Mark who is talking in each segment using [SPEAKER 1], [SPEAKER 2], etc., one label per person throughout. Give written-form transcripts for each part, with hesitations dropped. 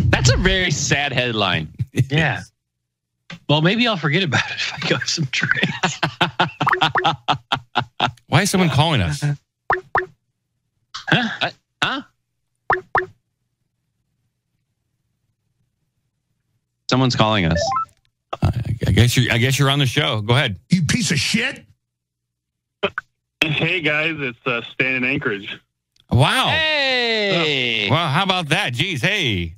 [SPEAKER 1] That's a very sad headline.
[SPEAKER 2] Yeah. Well, maybe I'll forget about it if I go some drinks.
[SPEAKER 3] Why is someone calling us?
[SPEAKER 1] Huh? Someone's calling us.
[SPEAKER 3] I guess you're on the show. Go ahead.
[SPEAKER 4] You piece of shit.
[SPEAKER 5] Hey guys, it's Stan in Anchorage.
[SPEAKER 3] Wow.
[SPEAKER 1] Hey.
[SPEAKER 3] Well, how about that? Jeez, hey.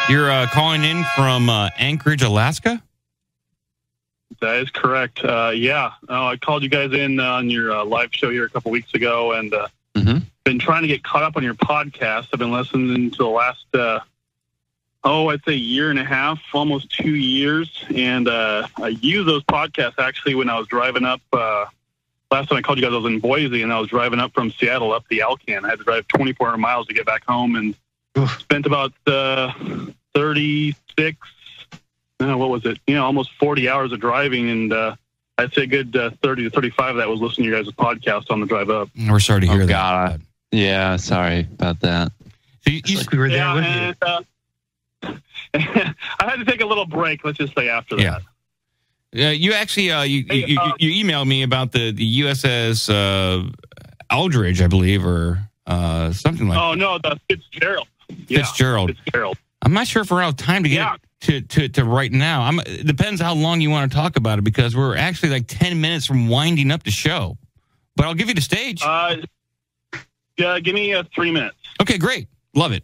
[SPEAKER 3] You're calling in from Anchorage, Alaska?
[SPEAKER 5] That is correct. Yeah. I called you guys in on your live show here a couple weeks ago, and been trying to get caught up on your podcast. I've been listening to the last, I'd say year and a half, almost 2 years. And I used those podcasts actually when I was driving up. Last time I called you guys, I was in Boise, and I was driving up from Seattle up the Alcan. I had to drive 2,400 miles to get back home, and spent about 36, what was it? Almost 40 hours of driving, and I'd say a good 30 to 35 of that was listening to your guys' podcast on the drive up.
[SPEAKER 3] We're sorry to hear that.
[SPEAKER 1] God. Yeah, sorry about that.
[SPEAKER 3] So you
[SPEAKER 2] Like we were there with
[SPEAKER 5] you. I had to take a little break, let's just say, after that.
[SPEAKER 3] Yeah, you actually you emailed me about the USS Eldridge, I believe, or something like that.
[SPEAKER 5] Oh, no, the Fitzgerald.
[SPEAKER 3] Fitzgerald. I'm not sure if we're out of time to get to right now. It depends how long you want to talk about it, because we're actually like 10 minutes from winding up the show. But I'll give you the stage.
[SPEAKER 5] Yeah, give me 3 minutes.
[SPEAKER 3] Okay, great. Love it.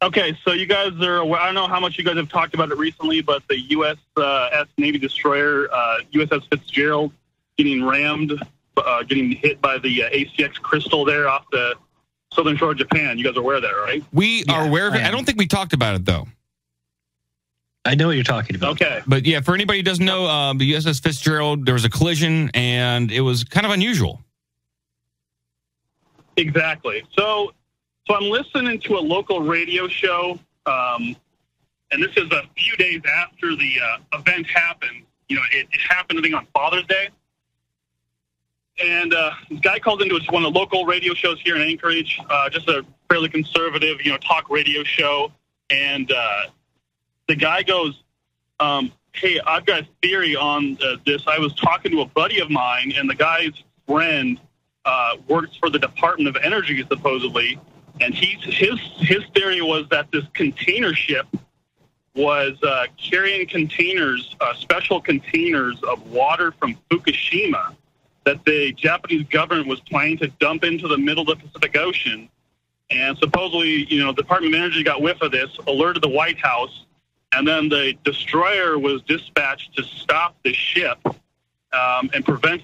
[SPEAKER 5] Okay, so you guys are, I don't know how much you guys have talked about it recently, but the U.S. Navy destroyer, USS Fitzgerald, getting rammed, getting hit by the ACX Crystal there off the southern shore of Japan. You guys are aware of that, right?
[SPEAKER 3] We are aware of it. I don't think we talked about it, though.
[SPEAKER 2] I know what you're talking about.
[SPEAKER 5] Okay.
[SPEAKER 3] But yeah, for anybody who doesn't know, the USS Fitzgerald, there was a collision, and it was kind of unusual.
[SPEAKER 5] Exactly. So I'm listening to a local radio show, and this is a few days after the event happened. It happened, I think, on Father's Day. And this guy calls into one of the local radio shows here in Anchorage, just a fairly conservative, talk radio show. And the guy goes, hey, I've got a theory on this. I was talking to a buddy of mine, and the guy's friend works for the Dept of Energy, supposedly. And his theory was that this container ship was carrying containers, special containers of water from Fukushima that the Japanese government was planning to dump into the middle of the Pacific Ocean. And supposedly, the Department of Energy got whiff of this, alerted the White House, and then the destroyer was dispatched to stop the ship and prevent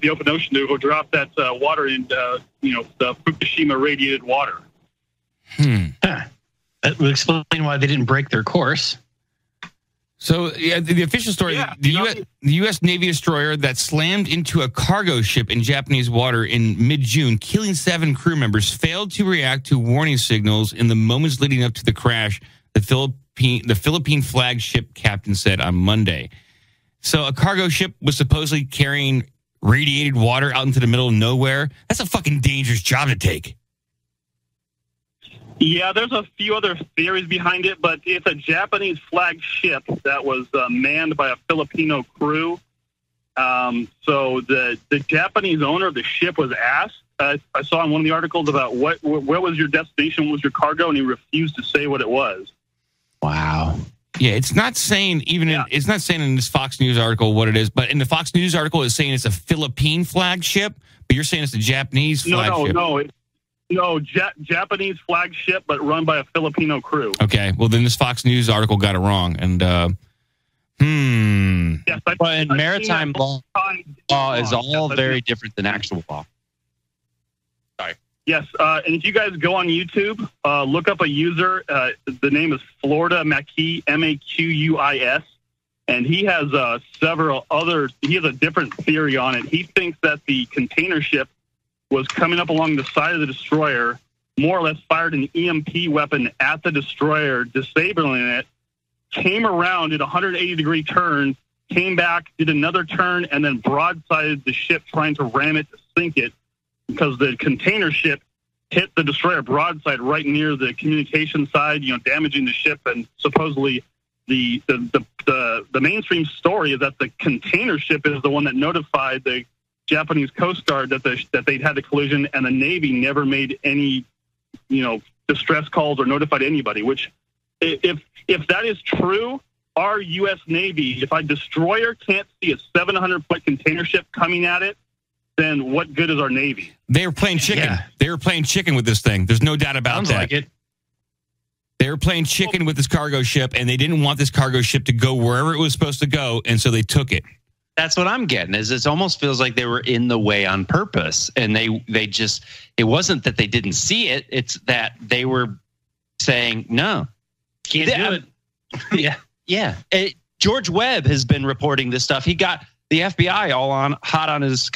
[SPEAKER 5] the open ocean to drop that water in, the Fukushima radiated water.
[SPEAKER 2] That would explain why they didn't break their course.
[SPEAKER 3] So, the official story, the U.S. Navy destroyer that slammed into a cargo ship in Japanese water in mid-June, killing 7 crew members, failed to react to warning signals in the moments leading up to the crash, the Philippine flagship captain said on Monday. So a cargo ship was supposedly carrying radiated water out into the middle of nowhere. That's a fucking dangerous job to take.
[SPEAKER 5] Yeah, there's a few other theories behind it, but it's a Japanese flag ship that was manned by a Filipino crew. So the Japanese owner of the ship was asked, I saw in one of the articles about where was your destination, what was your cargo, and he refused to say what it was.
[SPEAKER 1] Wow.
[SPEAKER 3] Yeah, it's not saying it's not saying in this Fox News article what it is, but in the Fox News article it's saying it's a Philippine flagship, but you're saying it's a Japanese flagship.
[SPEAKER 5] No, Japanese flagship, but run by a Filipino crew.
[SPEAKER 3] Okay, well then this Fox News article got it wrong, and
[SPEAKER 1] Yes, but maritime law is all very different than actual law. Sorry.
[SPEAKER 5] Yes, and if you guys go on YouTube, look up a user. The name is Florida Maquis, Maquis, and he has several others. He has a different theory on it. He thinks that the container ship was coming up along the side of the destroyer, more or less fired an EMP weapon at the destroyer, disabling it, came around, did a 180-degree turn, came back, did another turn, and then broadsided the ship, trying to ram it to sink it, because the container ship hit the destroyer broadside right near the communication side, damaging the ship. And supposedly the mainstream story is that the container ship is the one that notified the Japanese Coast Guard that they'd had the collision, and the Navy never made any, distress calls or notified anybody. Which, if that is true, our U.S. Navy, if a destroyer can't see a 700-foot container ship coming at it, then what good is our Navy?
[SPEAKER 3] They were playing chicken. Yeah. They were playing chicken with this thing. There's no doubt about that.
[SPEAKER 2] Like it.
[SPEAKER 3] They were playing chicken with this cargo ship, and they didn't want this cargo ship to go wherever it was supposed to go, and so they took it.
[SPEAKER 1] That's what I'm getting. Is it almost feels like they were in the way on purpose, and they just, it wasn't that they didn't see it, it's that they were saying no,
[SPEAKER 2] can't do it.
[SPEAKER 1] Yeah. George Webb has been reporting this stuff. He got the FBI all hot on his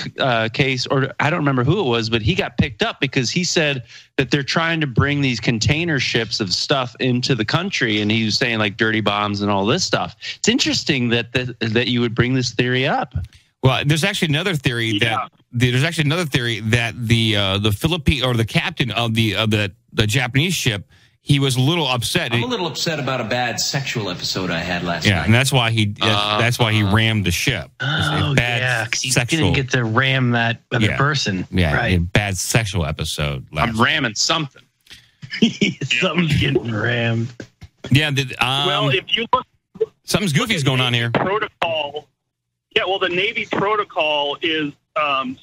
[SPEAKER 1] case, or I don't remember who it was, but he got picked up because he said that they're trying to bring these container ships of stuff into the country, and he was saying like dirty bombs and all this stuff. It's interesting that you would bring this theory up.
[SPEAKER 3] Well, there's actually another theory that the Philippine, or the captain of the Japanese ship, he was a little upset.
[SPEAKER 4] I'm a little upset about a bad sexual episode I had last night.
[SPEAKER 3] Yeah, and that's why he rammed the ship.
[SPEAKER 2] Oh, yeah, because he didn't get to ram that other person.
[SPEAKER 3] Yeah,
[SPEAKER 2] right.
[SPEAKER 3] A bad sexual episode.
[SPEAKER 1] I'm ramming something.
[SPEAKER 2] Something's getting rammed.
[SPEAKER 3] Yeah.
[SPEAKER 5] Well, if you look,
[SPEAKER 3] something's goofy's going on here.
[SPEAKER 5] Protocol. Yeah, well, the Navy protocol is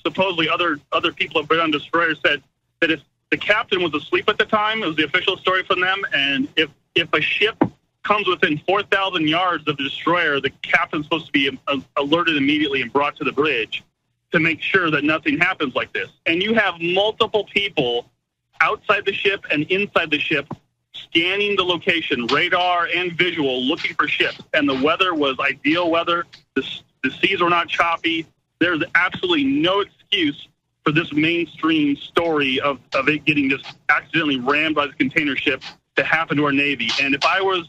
[SPEAKER 5] supposedly other people have been on destroyers said that if the captain was asleep at the time, it was the official story from them, and if a ship comes within 4,000 yards of the destroyer, the captain's supposed to be alerted immediately and brought to the bridge to make sure that nothing happens like this. And you have multiple people outside the ship and inside the ship scanning the location, radar and visual, looking for ships. And the weather was ideal weather. The seas were not choppy. There's absolutely no excuse for this mainstream story of it getting just accidentally rammed by the container ship to happen to our Navy. And if I were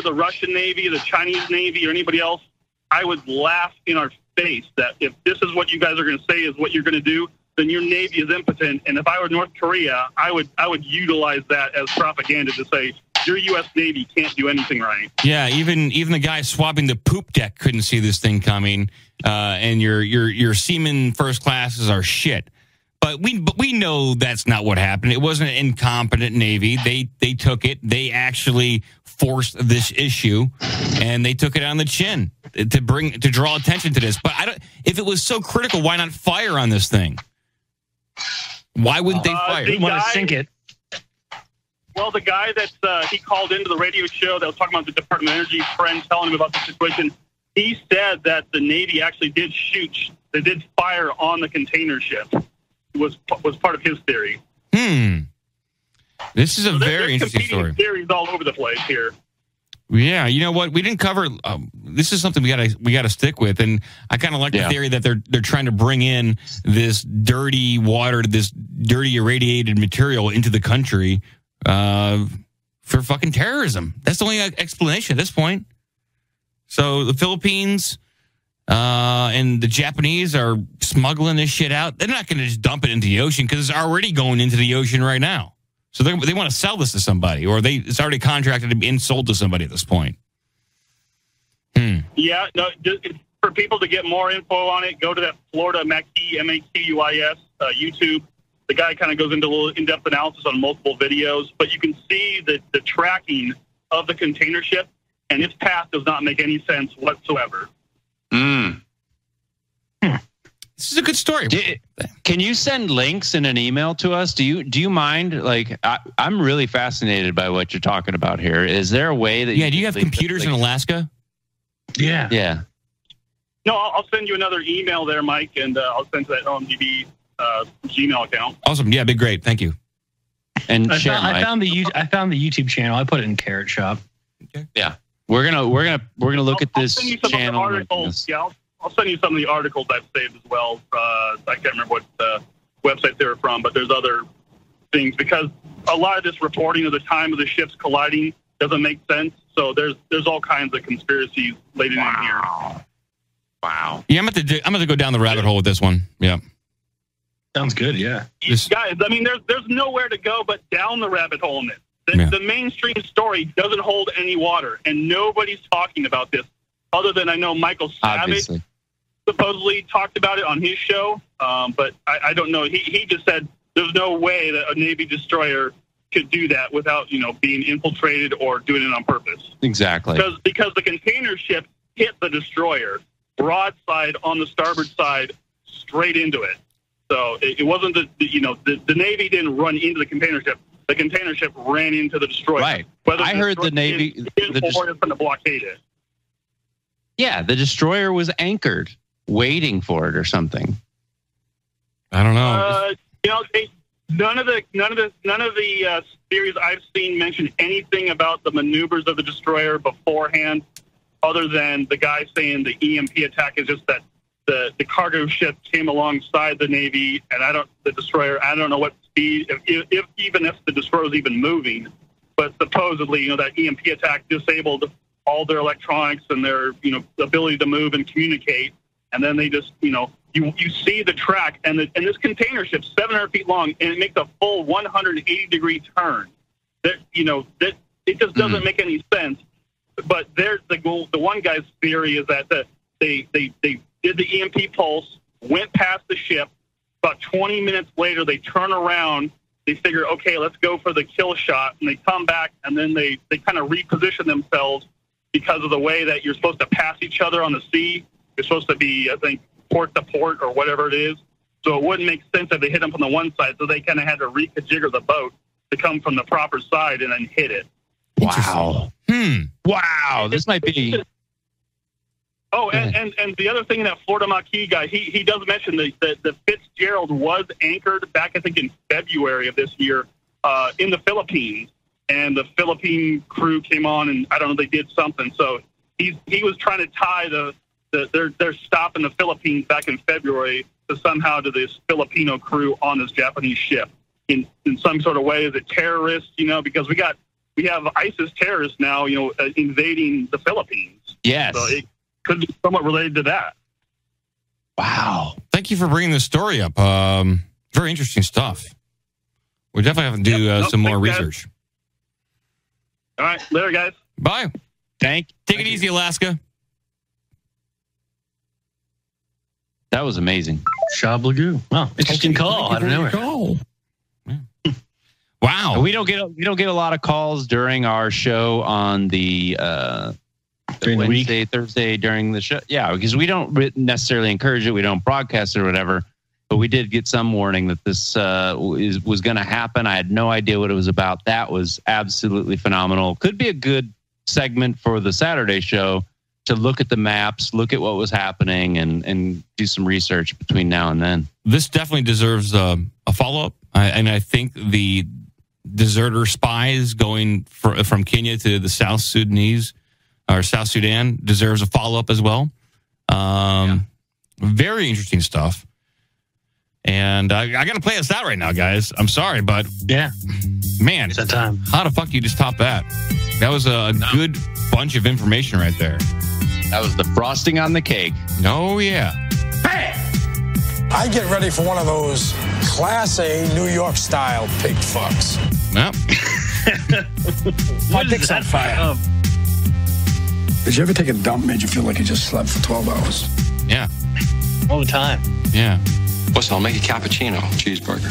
[SPEAKER 5] the Russian Navy, the Chinese Navy, or anybody else, I would laugh in our face that if this is what you guys are going to say is what you're going to do, then your Navy is impotent. And if I were North Korea, I would utilize that as propaganda to say your U.S. Navy can't do anything right.
[SPEAKER 3] Yeah, even the guy swabbing the poop deck couldn't see this thing coming. And your seamen first classes are shit. But we know that's not what happened. It wasn't an incompetent Navy. They took it. They actually forced this issue, and they took it on the chin to draw attention to this. But if it was so critical, why not fire on this thing? Why wouldn't they fire?
[SPEAKER 2] They want to sink it.
[SPEAKER 5] Well, the guy that he called into the radio show that was talking about the Department of Energy, friend telling him about the situation, he said that the Navy actually did fire on the container ship. It was part of his theory.
[SPEAKER 3] This is a very interesting story.
[SPEAKER 5] Theories all over the place here.
[SPEAKER 3] Yeah, you know what? We didn't cover. This is something we gotta stick with, and I kind of like the theory that they're trying to bring in this dirty water, this dirty irradiated material into the country for fucking terrorism. That's the only explanation at this point. So the Philippines and the Japanese are smuggling this shit out. They're not going to just dump it into the ocean because it's already going into the ocean right now. So they want to sell this to somebody, or it's already contracted to be sold to somebody at this point.
[SPEAKER 5] Yeah, no. For people to get more info on it, go to that Florida Mackey, MAQUIS YouTube. The guy kind of goes into a little in-depth analysis on multiple videos, but you can see the tracking of the container ship, and its path does not make any sense whatsoever.
[SPEAKER 3] This is a good story.
[SPEAKER 1] Can you send links in an email to us? Do you mind? Like, I'm really fascinated by what you're talking about here. Is there a way that?
[SPEAKER 3] Yeah. Do you have computers in Alaska?
[SPEAKER 2] Yeah.
[SPEAKER 1] Yeah.
[SPEAKER 5] No, I'll send you another email there, Mike, and I'll send to that OMDB Gmail account.
[SPEAKER 3] Awesome. Yeah, big great. Thank you.
[SPEAKER 1] And
[SPEAKER 2] I found the YouTube channel. I put it in Carrot Shop.
[SPEAKER 3] Okay.
[SPEAKER 1] Yeah. We're gonna look at this channel.
[SPEAKER 5] I'll send you some of the articles I've saved as well. I can't remember what website they were from, but there's other things because a lot of this reporting of the time of the ships colliding doesn't make sense. So there's all kinds of conspiracies laid in here.
[SPEAKER 3] Yeah, I'm going to go down the rabbit hole with this one. Yeah.
[SPEAKER 2] Sounds good, yeah.
[SPEAKER 5] Guys, I mean, there's nowhere to go but down the rabbit hole in this. The mainstream story doesn't hold any water, and nobody's talking about this other than I know Michael Savage supposedly talked about it on his show, but I don't know. He just said there's no way that a Navy destroyer could do that without, being infiltrated or doing it on purpose.
[SPEAKER 1] Exactly.
[SPEAKER 5] Because the container ship hit the destroyer broadside on the starboard side straight into it. So it wasn't the Navy didn't run into the container ship. The container ship ran into the destroyer.
[SPEAKER 1] Right. I heard the Navy
[SPEAKER 5] or it's going to blockade it.
[SPEAKER 1] Yeah, the destroyer was anchored, waiting for it or something.
[SPEAKER 3] I don't know.
[SPEAKER 5] None of the theories I've seen mention anything about the maneuvers of the destroyer beforehand, other than the guy saying the EMP attack is just that the cargo ship came alongside the Navy, and the destroyer, I don't know what speed, if the destroyer was even moving, but supposedly, that EMP attack disabled all their electronics and their, ability to move and communicate, and then they just, you see the track, and this container ship's 700 feet long, and it makes a full 180-degree turn. That it just doesn't make any sense. But the one guy's theory is that they did the EMP pulse, went past the ship. About 20 minutes later, they turn around. They figure, okay, let's go for the kill shot, and they come back, and then they kind of reposition themselves because of the way that you're supposed to pass each other on the sea. You're supposed to be, I think, port to port or whatever it is. So it wouldn't make sense if they hit them from the one side. So they kind of had to reconfigure the boat to come from the proper side and then hit it.
[SPEAKER 1] Wow. Wow. This might be.
[SPEAKER 5] Oh, and the other thing, that Florida Maquis guy, he does mention that the Fitzgerald was anchored back, I think, in February of this year in the Philippines. And the Philippine crew came on, and I don't know, they did something. So he was trying to tie their stop in the Philippines back in February to this Filipino crew on this Japanese ship in some sort of way. Is it terrorists? Because we have ISIS terrorists now, invading the Philippines.
[SPEAKER 1] Yes.
[SPEAKER 5] So it could be somewhat related to that.
[SPEAKER 1] Wow.
[SPEAKER 3] Thank you for bringing this story up. Very interesting stuff. We definitely have to do some more research.
[SPEAKER 5] Guys. All right. Later, guys.
[SPEAKER 3] Bye. Take it easy, Alaska.
[SPEAKER 1] That was amazing.
[SPEAKER 2] Shab Lagoo. Wow, interesting call. I don't know.
[SPEAKER 3] Yeah. Wow.
[SPEAKER 1] We don't get a lot of calls during our show on the
[SPEAKER 2] during
[SPEAKER 1] Wednesday,
[SPEAKER 2] the week?
[SPEAKER 1] Thursday during the show. Yeah, because we don't necessarily encourage it. We don't broadcast it or whatever. But we did get some warning that this was going to happen. I had no idea what it was about. That was absolutely phenomenal. Could be a good segment for the Saturday show to look at the maps, look at what was happening, and do some research between now and then.
[SPEAKER 3] This definitely deserves a follow-up. And I think the deserter spies going from Kenya to the South Sudan deserves a follow-up as well. Very interesting stuff. And I got to play us out right now, guys. I'm sorry, but man,
[SPEAKER 2] it's that time.
[SPEAKER 3] How the fuck do you just top that? That was a good bunch of information right there.
[SPEAKER 1] That was the frosting on the cake.
[SPEAKER 3] Oh, yeah.
[SPEAKER 6] Hey! I get ready for one of those Class A New York style pig fucks.
[SPEAKER 3] Well.
[SPEAKER 6] My dick's on fire. Did you ever take a dump made you feel like you just slept for 12 hours?
[SPEAKER 3] Yeah.
[SPEAKER 2] All the time.
[SPEAKER 3] Yeah.
[SPEAKER 4] Listen, I'll make a cappuccino. Cheeseburger.